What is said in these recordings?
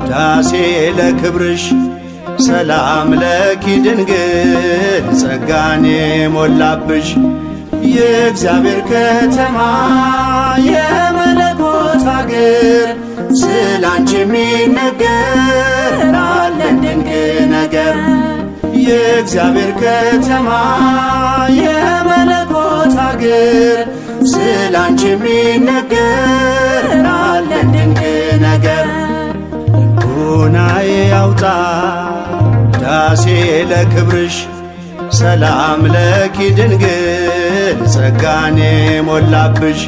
ዳሴ ለክብርሽ ሰላም ለኪ ድንግል ጸጋን የሞላብሽ የእግዚአብሔር ከተማ የመለኮት አገር ስላንቺ የሚነገር አለን ድንቅ ነገር። የእግዚአብሔር ከተማ የመለኮት አገር ስላንቺ የሚነገር አለን ድንቅ ነገር። ልቦናዬ ያውጣ ዳሴ ለክብርሽ ሰላም ለኪ ድንግል ጸጋን የሞላብሽ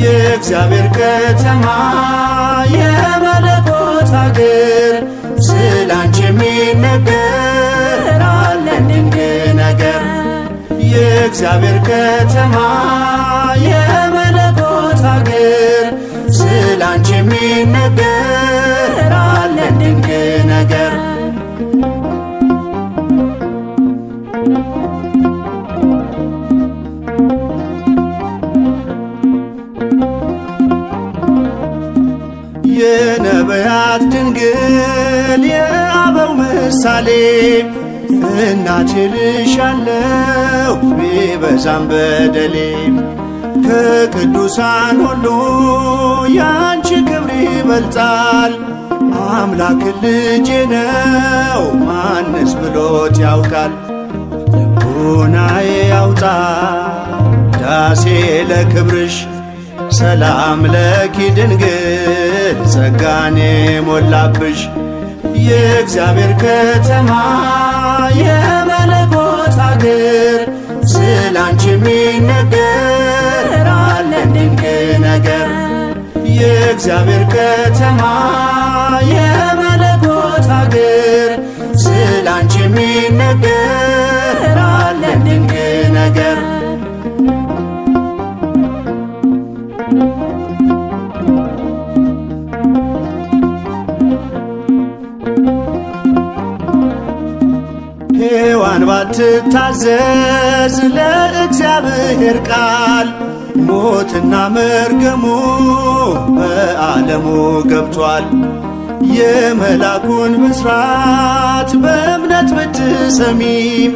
የእግዚአብሔር ከተማ የመለኮት አገር ስላንቺ የሚነገር አለን ድንቅ ነገር። የእግዚአብሔር ከተማ የመለኮት አገር ስላንቺ የሚነገር አለን ድንቅ ነገር። የነቢያት ድንግል የአበው ምሳሌ እናቴ ልሻለሁ ቢበዛም በደሌ ከቅዱሳን ሁሉ ያንቺ ክብር ይበልጣል። አምላክ ልጄ ነው ማንስ ብሎት ያውቃል። ልቦናዬ ያውጣ ዳሴ ለክብርሽ ሰላም ለኪ ድንግል ጸጋን የሞላብሽ የእግዚአብሔር ከተማ የመለኮት አገር ስላንቺ የሚነገር አለን ድንቅ ነገር። የእግዚአብሔር ከተማ የመለኮት አገር ስላንቺ የሚነገር አለን ድንቅ ነገር። ሔዋን ባትታዘዝ ለእግዚአብሔር ቃል ሞትና መርገሙ በዓለሙ ገብቷል። የመላኩን ብስራት በእምነት ብትሰሚም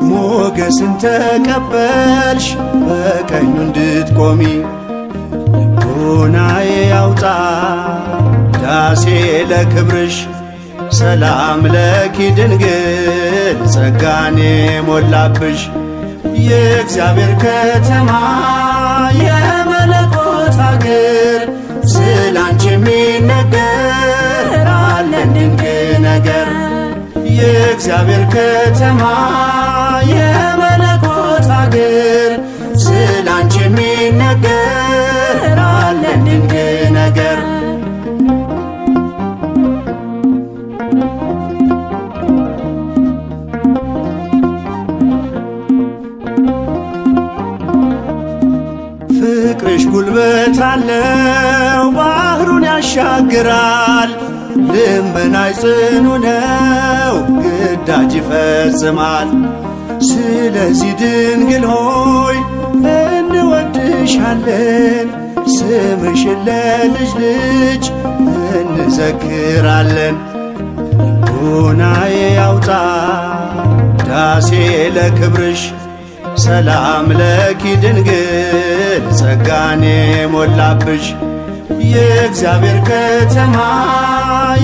ሞገስን ተቀበልሽ በቀኙ እንድትቆሚ። ልቦናዬ ያውጣ ዳሴ ለክብርሽ ሰላም ለኪ ድንግል ጸጋን የሞላብሽ የእግዚአብሔር ከተማ የመለኮት አገር ስላንቺ የሚነገር አለን ድንቅ ነገር። የእግዚአብሔር ከተማ የመለኮት አገር ስላንቺ የሚነገር አለን ድንቅ ነገር። ፍቅርሽ ጉልበት አለው ባህሩን ያሻግራል። ልመናሽ ጽኑ ነው ግዳጅ ይፈጽማል። ስለዚህ ድንግል ሆይ እንወድሻለን ስምሽን ለልጅ ልጅ እንዘክራለን። ልቦናዬ ያውጣ ዳሴ ለክብርሽ ሰላም ለኪ ድንግል ጸጋን የሞላብሽ የእግዚአብሔር ከተማ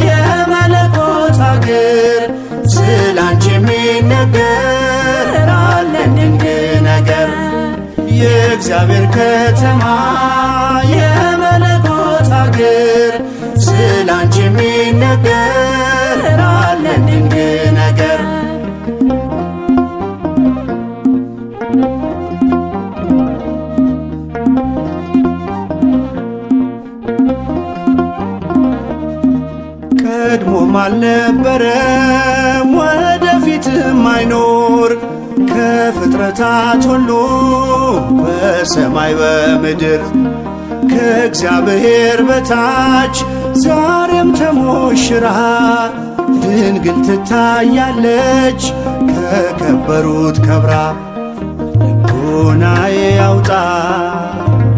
የመለኮት አገር ስላንቺ የሚነገር አለን ድንቅ ነገር። የእግዚአብሔር ከተማ የመለኮት አገር ስላንቺ የሚነገር አለን ድንቅ ነገር። አልነበረም ወደፊትም አይኖር ከፍጥረታት ሁሉ በሰማይ በምድር ከእግዚአብሔር በታች ዛሬም ተሞሽራ ድንግል ትታያለች ከከበሩት ከብራ። ልቦናዬ ያውጣ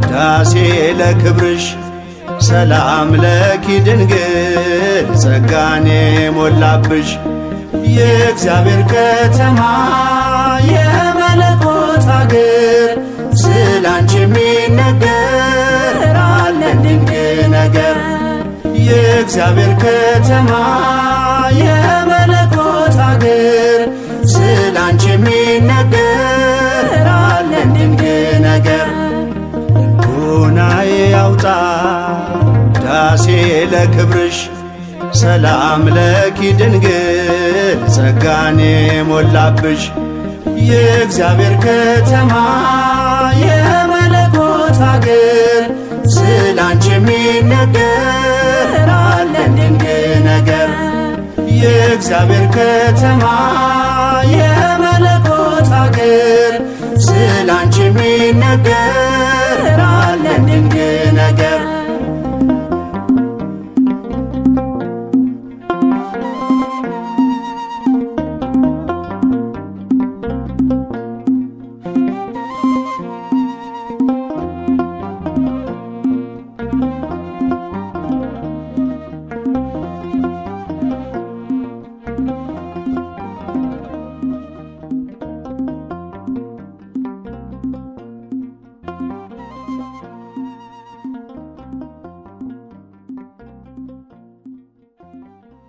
ዳሴ ለክብርሽ ሰላም ለኪ ድንግል ጸጋኔ ሞላብሽ። የእግዚአብሔር ከተማ የመለኮት አገር ስላንቺ የሚነገር አለን ድንቅ ነገር። የእግዚአብሔር ከተማ የመለኮት አገር ስላንቺ የሚነገር አለን ድንቅ ነገር። ልቦናዬ ያውጣ ዳሴ ለክብርሽ ሰላም ለኪ ድንግል ጸጋኔ ሞላብሽ። የእግዚአብሔር ከተማ የመለኮት አገር ስላንቺ የሚነገር አለን ድንቅ ነገር። የእግዚአብሔር ከተማ